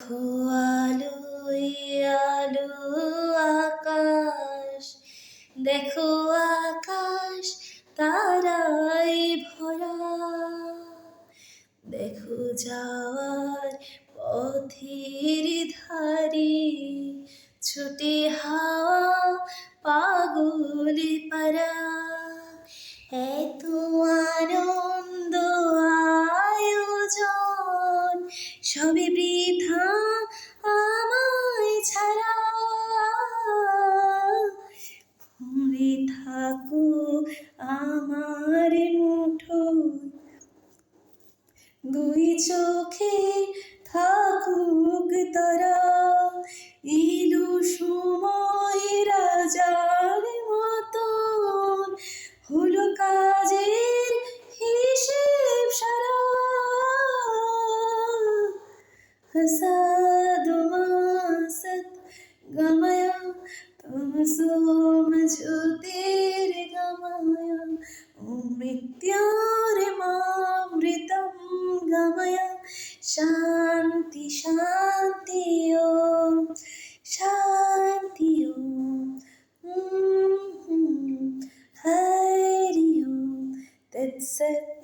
দেখো আলোয় আলো আকাশ, দেখো আকাশ তারায় ভরা, দেখো যাওয়ার পথের ধারে ছুটে হাওয়া পাগল পারা। এত আনন্দ আয়োজন সবে বৃথা আমায় ছাড়া, ভুলে থাকো আমার মুঠোয়, দুই চোখে থাকুক তারা। এলো সময় রাজার মতন, হলো কাজের হিসেব সারা। हसाद मासत गमया तमसो मुझो तेरे गमया, ओम मृत्योर्मामृतं गमया। शांति शांति ओम, शांति ओम। हरि ओम तत्सत।